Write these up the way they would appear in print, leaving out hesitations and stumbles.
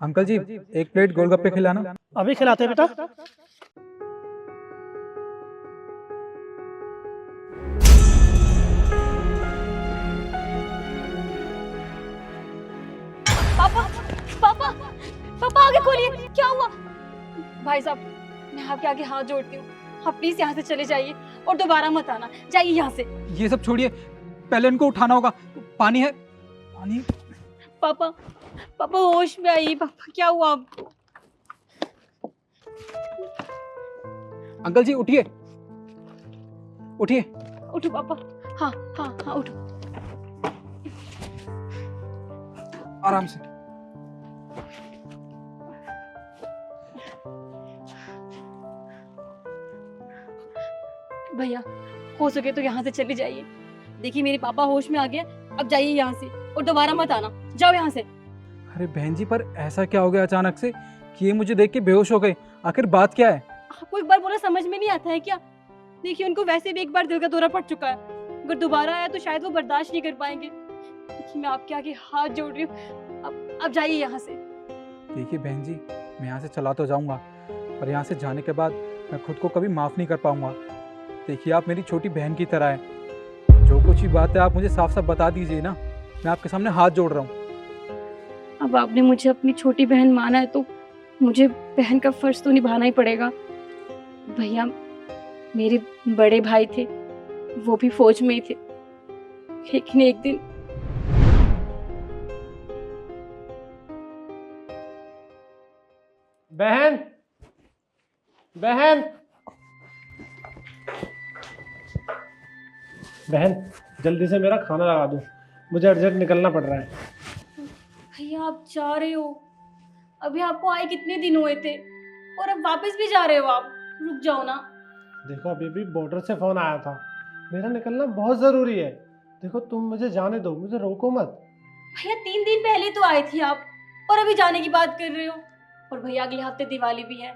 Uncle जी, एक plate गोलगप्पे खिलाना। अभी खिलाते बेटा। पापा पापा पापा आगे खोलिए, क्या हुआ? भाई साहब, मैं आपके आगे हाथ जोड़ती हूँ, आप प्लीज यहाँ से चले जाइए और दोबारा मत आना। जाइए यहाँ से। ये सब छोड़िए, पहले इनको उठाना होगा। पानी है? पानी। पापा पापा होश में आइए। पापा क्या हुआ आपको? अंकल जी उठिए, उठिए। उठो पापा। हाँ हाँ हाँ उठो। आराम से। भैया, हो सके तो यहाँ से चले जाइए। देखिए मेरे पापा होश में आ गए, अब जाइए यहाँ से और दोबारा मत आना। जाओ यहाँ से। अरे बहन जी, पर ऐसा क्या हो गया अचानक से कि ये मुझे देख के बेहोश हो गए? आखिर बात क्या है? आपको एक बार बोला समझ में नहीं आता है क्या? देखिए उनको वैसे भी एक बार दिल का दौरा पड़ चुका है, अगर दोबारा आया तो शायद वो बर्दाश्त नहीं कर पाएंगे। देखिए मैं आपके आगे हाथ जोड़ रही हूँ, अब जाइए यहाँ से। देखिए बहन जी, मैं यहाँ से चला तो जाऊंगा, पर यहाँ से जाने के बाद मैं खुद को कभी माफ़ नहीं कर पाऊंगा। देखिए आप मेरी छोटी बहन की तरह है, जो कुछ भी बात है आप मुझे साफ साफ बता दीजिए ना। मैं आपके सामने हाथ जोड़ रहा हूँ। अब आपने मुझे अपनी छोटी बहन माना है तो मुझे बहन का फर्ज तो निभाना ही पड़ेगा। भैया मेरे बड़े भाई थे, वो भी फौज में ही थे, लेकिन एक दिन बहन बहन बहन, जल्दी से मेरा खाना लगा दो, मुझे अर्जेंट निकलना पड़ रहा है। भैया आप जा रहे हो? अभी आपको आए कितने दिन हुए थे और अब वापस भी जा रहे हो आप? रुक जाओ ना। देखो अभी भी बॉर्डर से फोन आया था, मेरा निकलना बहुत ज़रूरी है। देखो तुम मुझे जाने दो, मुझे रोको मत। भैया 3 दिन पहले तो आए थे आप और अभी जाने की बात कर रहे हो। और भैया अगले हफ्ते दिवाली भी है,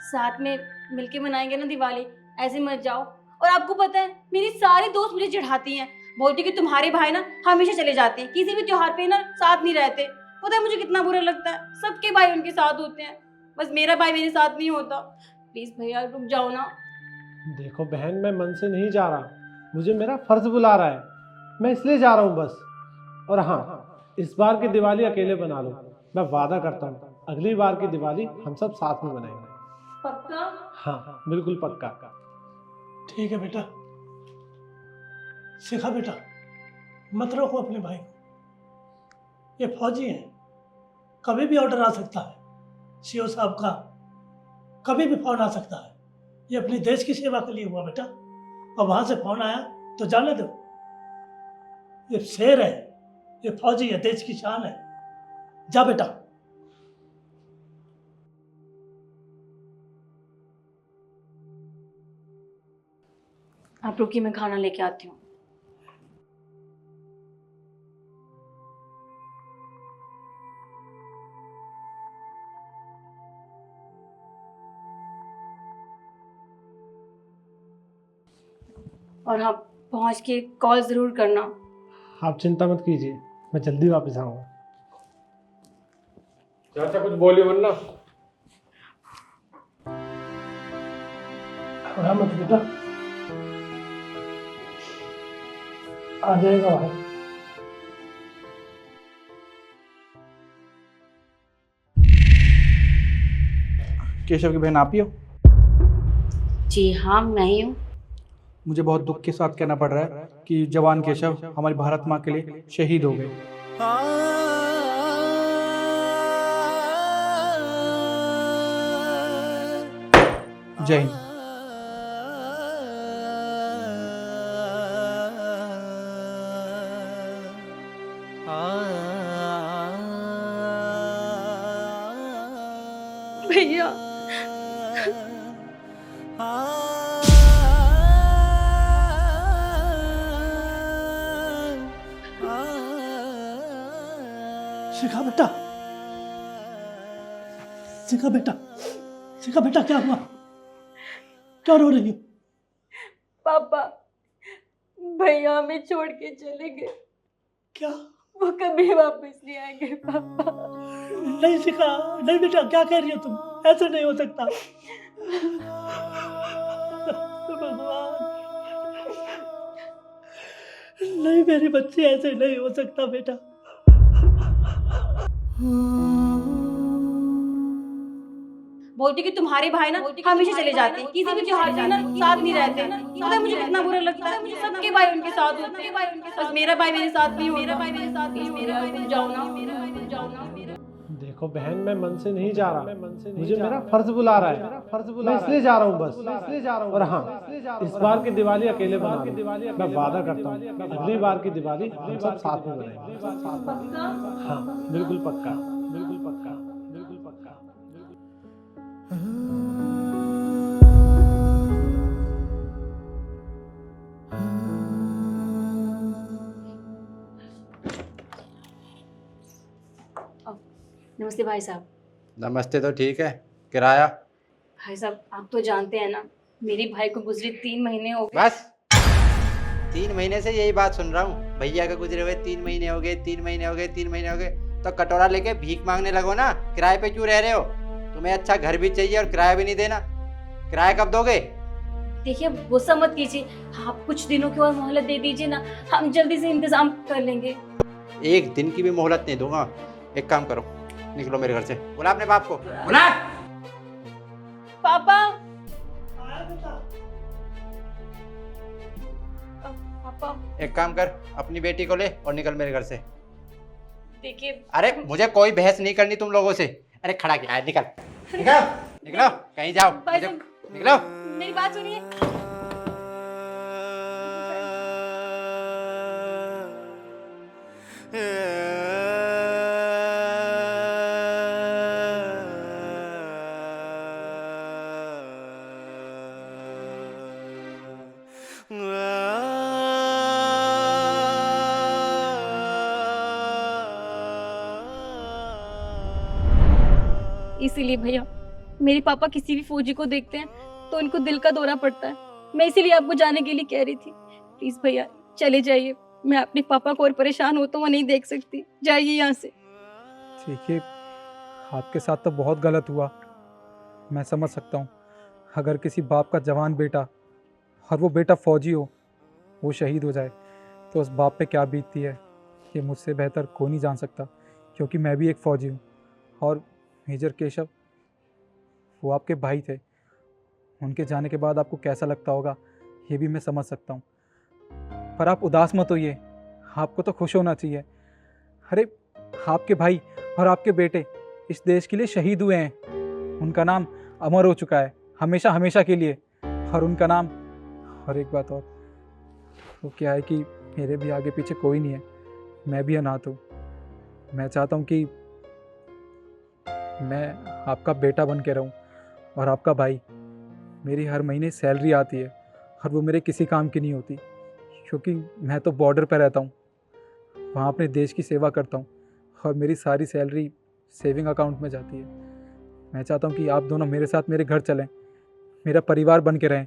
साथ में मिलके मनाएंगे ना दिवाली। ऐसे मत जाओ। और आपको पता है मेरी सारी दोस्त मुझे चिढ़ाती हैं, बोलती कि तुम्हारे भाई ना हमेशा चले जाते हैं, किसी भी त्योहार पे ना साथ नहीं रहते। पता है मुझे कितना बुरा लगता है, सबके भाई उनके साथ होते हैं, बस मेरा भाई मेरे साथ नहीं होता। प्लीज भैया रुक जाओ ना। देखो बहन, मैं मन से नहीं जा रहा, मुझे मेरा फर्ज बुला रहा है, मैं इसलिए जा रहा हूँ बस। और हाँ, इस बार की दिवाली अकेले बना लो, मैं वादा करता हूँ अगली बार की दिवाली हम सब साथ में मनाएंगे। पक्का? हाँ बिल्कुल पक्का। ठीक है बेटा, सिखा बेटा, मत रोको अपने भाई को। ये फौजी हैं, कभी भी ऑर्डर आ सकता है, सीओ साहब का कभी भी फोन आ सकता है। ये अपने देश की सेवा के लिए हुआ बेटा, और वहां से फोन आया तो जाने दो। ये शेर है, ये फौजी है, देश की शान है। जा बेटा। आप रुकिए, मैं खाना लेके आती हूँ। और आप पहुंच के कॉल जरूर करना। आप चिंता मत कीजिए, मैं जल्दी वापस आऊँगा। चाचा कुछ बोलिए वरना। घबरा मत बेटा, आ जाएगा भाई। केशव की बहन आप ही हो? जी हाँ मैं ही हूँ। मुझे बहुत दुख के साथ कहना पड़ रहा है कि जवान केशव हमारी भारत माँ के लिए शहीद हो गए। जय हिंद। भैया सिखा बेटा, सिखा बेटा, सिखा बेटा, क्या हुआ? क्या रो रही हो? पापा, भैया हमें छोड़ के चले गए, क्या? वो कभी वापस नहीं आएंगे पापा। नहीं सिखा। नहीं बेटा, क्या कह रही हो तुम? ऐसे नहीं हो सकता। भगवान, नहीं मेरी बच्ची, ऐसे नहीं हो सकता बेटा। बोलती कि तुम्हारे भाई ना हमेशा चले जाते हैं, किसी भी त्योहार पे ना साथ नहीं रहते। पता है मुझे कितना बुरा लगता है, सबके भाई उनके साथ होते हैं, बस मेरा भाई मेरे साथ नहीं होता। तुम जाओ ना। देखो बहन, मैं मन से नहीं जा रहा, मुझे मेरा फर्ज बुला रहा है, मैं इसलिए जा रहा हूँ बस। और हाँ, इस बार की दिवाली अकेले बना लो। मैं वादा करता हूँ अगली बार की दिवाली हम सब साथ में मनाएंगे। हाँ, बिल्कुल पक्का, बिल्कुल पक्का, बिल्कुल पक्का। नमस्ते भाई साहब। नमस्ते तो ठीक है, किराया? भाई साहब, आप तो जानते हैं ना, मेरे भाई को गुजरे 3 महीने हो गए। बस 3 महीने से यही बात सुन रहा हूँ, भैया के गुजरे हुए 3 महीने हो गए, 3 महीने हो गए, 3 महीने हो गए। तो कटोरा लेके भीख मांगने लगो ना, किराए पे क्यों रह रहे हो? तुम्हें अच्छा घर भी चाहिए और किराया भी नहीं देना। किराया कब दोगे? देखिए, गुस्सा मत कीजिए, आप कुछ दिनों की और मोहलत दे दीजिए ना, हम जल्दी से इंतजाम कर लेंगे। एक दिन की भी मोहलत नहीं दूंगा। एक काम करो, निकलो मेरे घर से। बुला अपने बाप को, बुला। पापा, आया बेटा? पापा एक काम कर, अपनी बेटी को ले और निकल मेरे घर से। देखिए। अरे मुझे कोई बहस नहीं करनी तुम लोगों से। अरे खड़ा क्या है, निकल निकलो निकलो, कहीं जाओ, भाई मुझे साहब, निकलो। मेरी बात सुनिए। इसीलिए भैया, मेरे पापा किसी भी फौजी को देखते हैं तो इनको दिल का दौरा पड़ता है। मैं इसीलिए आपको जाने के लिए कह रही थी। प्लीज भैया, चले जाइए। मैं अपने पापा को और परेशान होता हुआ नहीं देख सकती। जाइए यहाँ से। देखिए, आपके साथ तो बहुत गलत हुआ। मैं समझ सकता हूँ, अगर किसी बाप का जवान बेटा और वो बेटा फौजी हो, वो शहीद हो जाए तो उस बाप पे क्या बीतती है, ये मुझसे बेहतर कोई नहीं जान सकता, क्योंकि मैं भी एक फ़ौजी हूँ। और मेजर केशव, वो आपके भाई थे। उनके जाने के बाद आपको कैसा लगता होगा, ये भी मैं समझ सकता हूँ। पर आप उदास मत होइए, आपको तो खुश होना चाहिए। अरे, आपके भाई और आपके बेटे इस देश के लिए शहीद हुए हैं। उनका नाम अमर हो चुका है, हमेशा हमेशा के लिए। और उनका नाम, और एक बात और, वो क्या है कि मेरे भी आगे पीछे कोई नहीं है, मैं भी अनाथ हूँ। मैं चाहता हूँ कि मैं आपका बेटा बन के रहूं, और आपका भाई। मेरी हर महीने सैलरी आती है और वो मेरे किसी काम की नहीं होती, क्योंकि मैं तो बॉर्डर पर रहता हूँ, वहाँ अपने देश की सेवा करता हूँ, और मेरी सारी सैलरी सेविंग अकाउंट में जाती है। मैं चाहता हूँ कि आप दोनों मेरे साथ मेरे घर चलें, मेरा परिवार बन के रहें,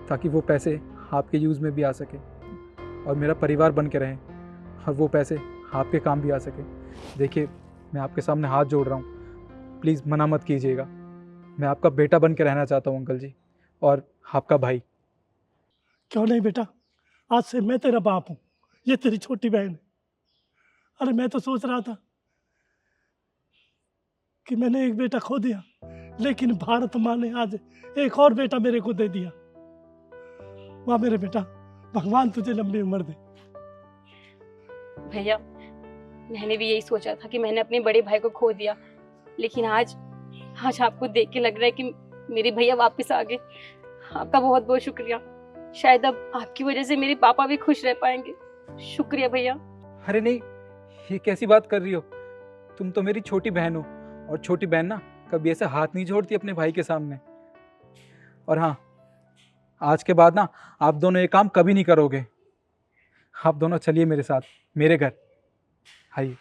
ताकि वो पैसे आपके यूज़ में भी आ सके, और मेरा परिवार बन के रहें और वो पैसे आपके काम भी आ सके। देखिए, मैं आपके सामने हाथ जोड़ रहा हूँ, प्लीज़ मना मत कीजिएगा। मैं आपका बेटा बन के रहना चाहता हूँ अंकल जी, और आपका भाई। क्यों नहीं बेटा, आज से मैं तेरा बाप हूँ, ये तेरी छोटी बहन है। अरे मैं तो सोच रहा था कि मैंने एक बेटा खो दिया, लेकिन भारत माँ ने आज एक और बेटा मेरे को दे दिया। वाह मेरे बेटा, भगवान तुझे लंबी उम्र दे। भैया, मैंने भी यही सोचा था कि मैंने अपने बड़े भाई को खो दिया, लेकिन आज आपको देख के लग रहा है कि मेरे भैया वापस आ गए। आपका बहुत बहुत शुक्रिया। शायद अब आपकी वजह से मेरे पापा भी खुश रह पाएंगे। शुक्रिया भैया। अरे नहीं, ये कैसी बात कर रही हो? तुम तो मेरी छोटी बहन हो, और छोटी बहन ना कभी ऐसे हाथ नहीं जोड़ती अपने भाई के सामने। और हाँ, आज के बाद ना आप दोनों ये काम कभी नहीं करोगे। आप दोनों चलिए मेरे साथ मेरे घर, आइए।